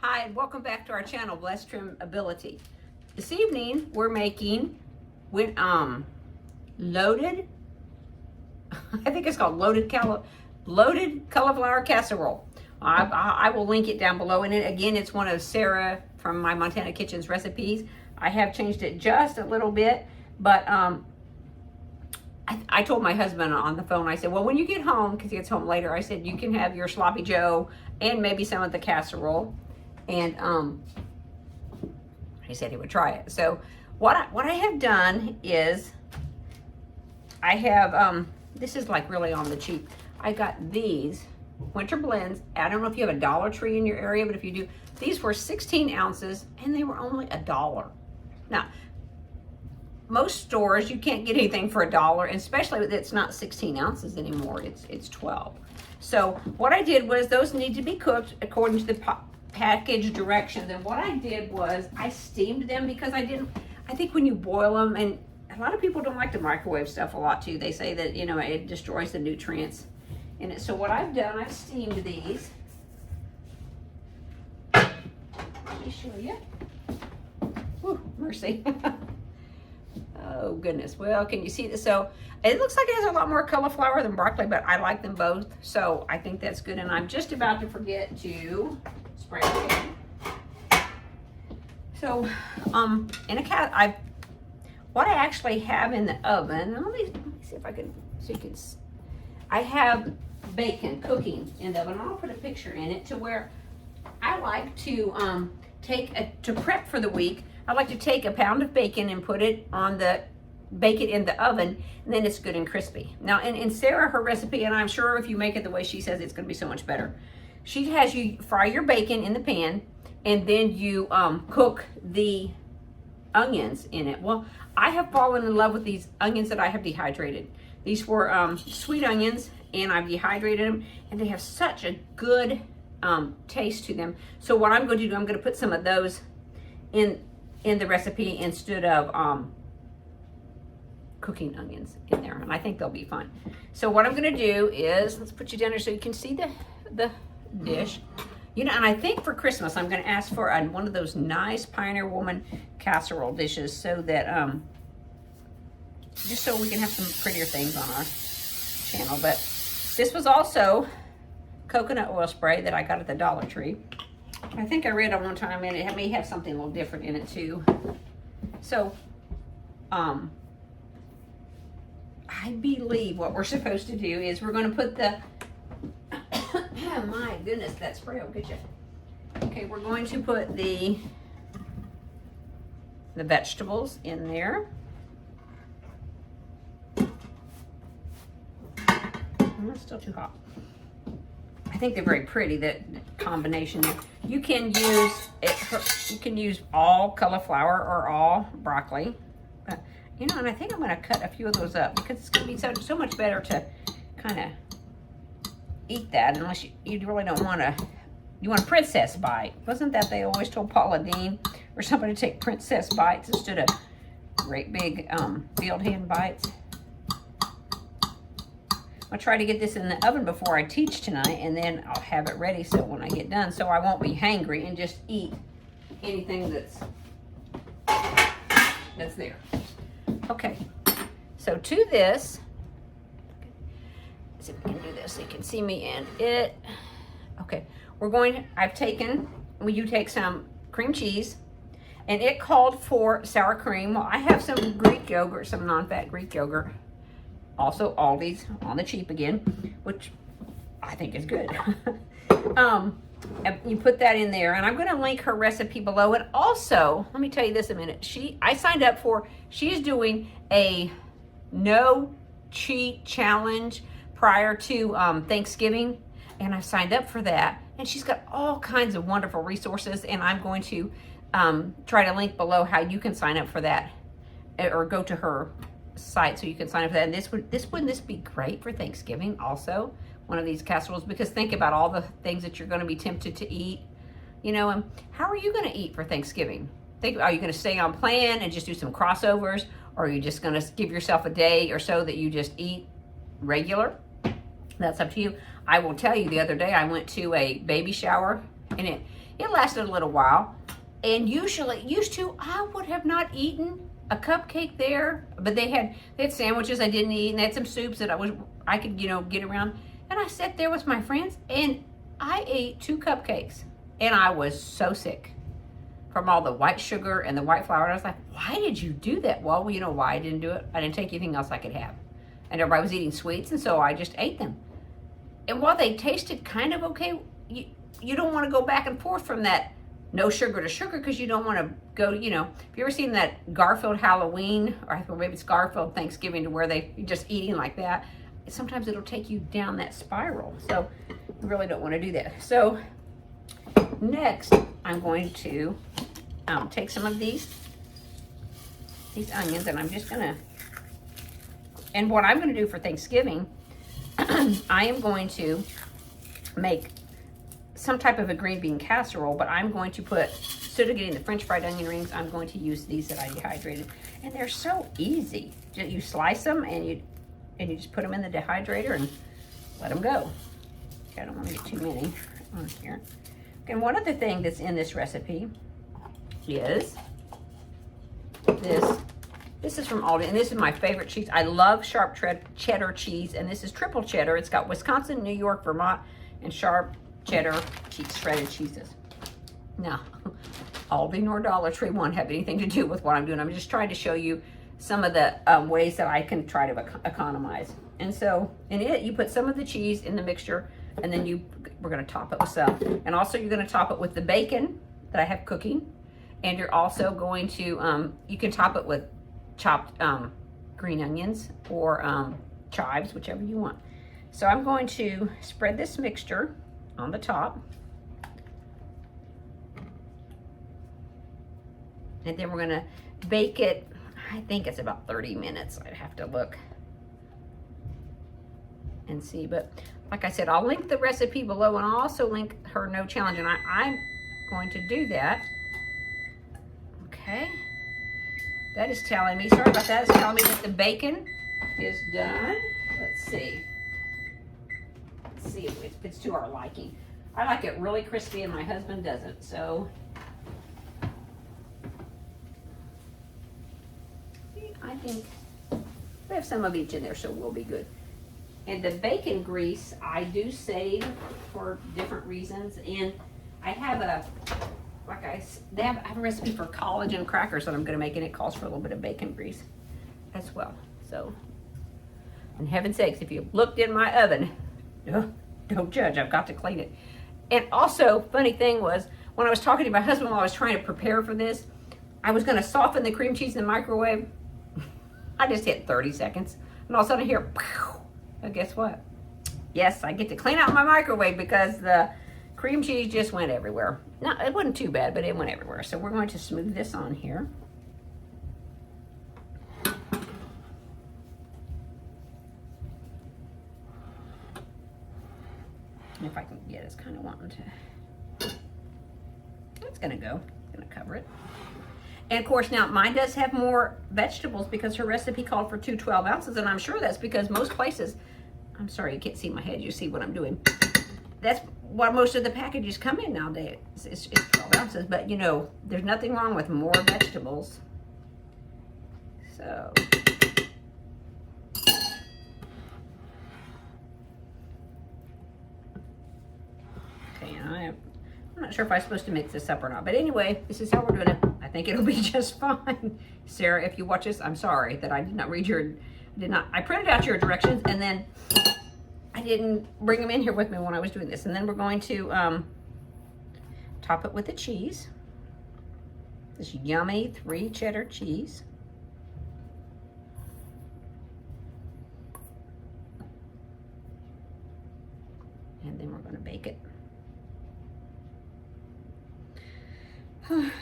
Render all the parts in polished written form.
Hi, and welcome back to our channel, Blessed Trim Ability. This evening, we're making loaded, I think it's called loaded cauliflower casserole. I will link it down below. And again, it's one of Sarah from My Montana Kitchen's recipes. I have changed it just a little bit, but I told my husband on the phone, I said, well, when you get home, because he gets home later, I said, you can have your sloppy joe and maybe some of the casserole. And he said he would try it. So what I have done is I have, this is like really on the cheap. I got these winter blends. I don't know if you have a Dollar Tree in your area, but if you do, these were 16 ounces and they were only $1. Now, most stores, you can't get anything for $1, and especially if it's not 16 ounces anymore, it's 12. So what I did was those need to be cooked according to the package directions. And what I did was I steamed them because I think when you boil them, and a lot of people don't like to microwave stuff a lot too. They say that, you know, it destroys the nutrients in it. So what I've done, I've steamed these. Let me show you. Whew, mercy. Oh goodness. Well, can you see this? So it looks like it has a lot more cauliflower than broccoli, but I like them both. So I think that's good. And I'm just about to forget to spray it. So, what I actually have in the oven, let me see if I can, so you can, I have bacon cooking in the oven. I'll put a picture in it to where I like to to prep for the week. I like to take a pound of bacon and bake it in the oven, and then it's good and crispy. Now, in Sarah, her recipe, and I'm sure if you make it the way she says, it's gonna be so much better. She has you fry your bacon in the pan, and then you cook the onions in it. Well, I have fallen in love with these onions that I have dehydrated. These were sweet onions, and I've dehydrated them, and they have such a good taste to them. So what I'm going to do, I'm going to put some of those in the recipe instead of cooking onions in there, and I think they'll be fine. So what I'm going to do is, let's put you down here so you can see the dish. You know, and I think for Christmas I'm going to ask for one of those nice Pioneer Woman casserole dishes, so that just so we can have some prettier things on our channel. But this was also coconut oil spray that I got at the Dollar Tree. I think I read on one time, and it may have something a little different in it too. So I believe what we're supposed to do is we're going to put the oh my goodness, that spray will get you. Okay, we're going to put the vegetables in there. It's still too hot. I think they're very pretty, that combination there. You can use it. You can use all cauliflower or all broccoli. But, you know, and I think I'm going to cut a few of those up because it's going to be so much better to kind of eat that, unless you really don't want to. You want a princess bite. Wasn't that they always told Paula Deen or somebody to take princess bites instead of great big field hand bites? I'll try to get this in the oven before I teach tonight, and then I'll have it ready so when I get done, so I won't be hangry and just eat anything that's there. Okay, so to this, let's see if we can do this so you can see me in it. Okay, you take some cream cheese, and it called for sour cream. Well, I have some Greek yogurt, some non-fat Greek yogurt. Also, Aldi's on the cheap again, which I think is good. You put that in there, and I'm going to link her recipe below. And also, let me tell you this a minute. I signed up for, she is doing a no cheat challenge prior to Thanksgiving, and I signed up for that. And she's got all kinds of wonderful resources, and I'm going to try to link below how you can sign up for that, or go to her site so you can sign up for that. And wouldn't this be great for Thanksgiving also, one of these casseroles? Because think about all the things that you're going to be tempted to eat, you know. And how are you going to eat for Thanksgiving? Are you going to stay on plan and just do some crossovers, or are you just going to give yourself a day or so that you just eat regular? That's up to you. I will tell you, the other day I went to a baby shower, and it lasted a little while. And used to, I would have not eaten a cupcake there, but they had sandwiches I didn't eat, and they had some soups that I could, get around. And I sat there with my friends, and I ate 2 cupcakes, and I was so sick from all the white sugar and the white flour. And I was like, why did you do that? Well, you know why I didn't do it? I didn't take anything else I could have. And everybody was eating sweets, and so I just ate them. And while they tasted kind of okay, you don't want to go back and forth from that no sugar to sugar, because you don't want to go, if you ever seen that Garfield Halloween, or maybe it's Garfield Thanksgiving, to where you're just eating like that, sometimes it'll take you down that spiral. So you really don't want to do that. So next, I'm going to take some of these onions, and I'm just gonna, and what I'm gonna do for Thanksgiving, I am going to make some type of a green bean casserole, but I'm going to put, instead of getting the French fried onion rings, I'm going to use these that I dehydrated. And they're so easy. You slice them, and you just put them in the dehydrator and let them go. Okay, I don't want to get too many on here. Okay, and one other thing that's in this recipe is this. This is from Aldi, and this is my favorite cheese. I love sharp cheddar cheese, and this is triple cheddar. It's got Wisconsin, New York, Vermont, and sharp cheddar shredded cheeses. Now, Aldi nor Dollar Tree won't have anything to do with what I'm doing. I'm just trying to show you some of the ways that I can try to economize. And so in it, you put some of the cheese in the mixture, and then we're going to top it with some. And also you're going to top it with the bacon that I have cooking. And you're also going to, you can top it with chopped green onions or chives, whichever you want. So I'm going to spread this mixture on the top. And then we're gonna bake it, I think it's about 30 minutes. I'd have to look and see, but like I said, I'll link the recipe below, and I'll also link her no challenge, and I'm going to do that. Okay, that is telling me, sorry about that, it's telling me that the bacon is done. Let's see if it's to our liking. I like it really crispy, and my husband doesn't, so I think we have some of each in there, so we'll be good. And the bacon grease I do save for different reasons, and I have I have a recipe for collagen crackers that I'm going to make, and it calls for a little bit of bacon grease as well. So, in heaven's sakes, if you looked in my oven, don't judge, I've got to clean it. And also, funny thing was, when I was talking to my husband while I was trying to prepare for this, I was going to soften the cream cheese in the microwave. I just hit 30 seconds, and all of a sudden I hear, pow. But guess what? Yes, I get to clean out my microwave because the cream cheese just went everywhere. No, it wasn't too bad, but it went everywhere. So we're going to smooth this on here. If I can get it, it's kind of wanting to. It's going to go. It's going to cover it. And of course, now mine does have more vegetables because her recipe called for 2 12 ounces, and I'm sure that's because most places, I'm sorry, you can't see my head, you see what I'm doing. That's what most of the packages come in nowadays, it's 12 ounces, but you know, there's nothing wrong with more vegetables. So, okay, I'm not sure if I'm supposed to mix this up or not, but anyway, this is how we're doing it. I think it'll be just fine. Sarah, if you watch this, I'm sorry that I did not read I printed out your directions, and then I didn't bring them in here with me when I was doing this. And then we're going to top it with the cheese. This yummy 3 cheddar cheese. And then we're going to bake it.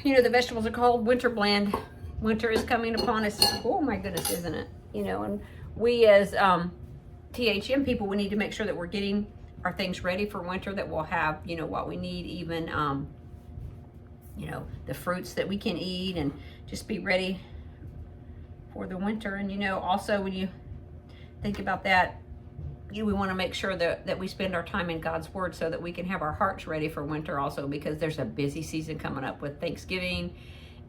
You know, the vegetables are called winter blend. Winter is coming upon us. Oh my goodness, isn't it? You know, and we as THM people, we need to make sure that we're getting our things ready for winter, that we'll have, you know, what we need, even, you know, the fruits that we can eat, and just be ready for the winter. And, you know, also when you think about that, we want to make sure that we spend our time in God's Word so that we can have our hearts ready for winter also, because there's a busy season coming up with Thanksgiving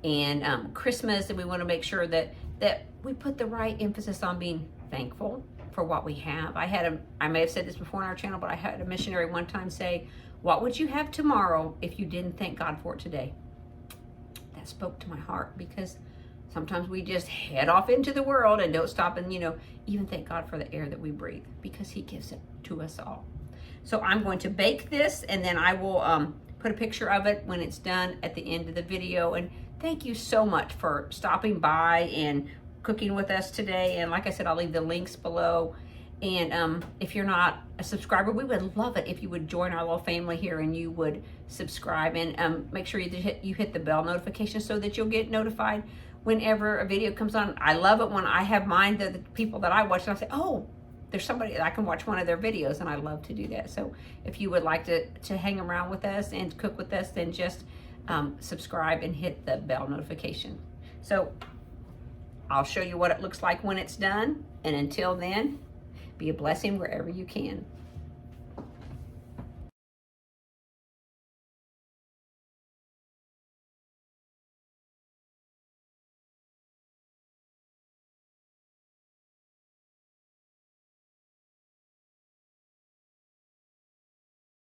and Christmas, and we want to make sure that we put the right emphasis on being thankful for what we have. I may have said this before on our channel, but I had a missionary one time say, what would you have tomorrow if you didn't thank God for it today? That spoke to my heart, because sometimes we just head off into the world and don't stop and, even thank God for the air that we breathe, because He gives it to us all. So I'm going to bake this, and then I will put a picture of it when it's done at the end of the video. And thank you so much for stopping by and cooking with us today. And like I said, I'll leave the links below. And if you're not a subscriber, we would love it if you would join our little family here and you would subscribe, and make sure you hit the bell notification so that you'll get notified whenever a video comes on. I love it when I have mine, the people that I watch, and I say, oh, there's somebody that I can watch one of their videos, and I love to do that. So if you would like to hang around with us and cook with us, then just subscribe and hit the bell notification. So I'll show you what it looks like when it's done, and until then, be a blessing wherever you can.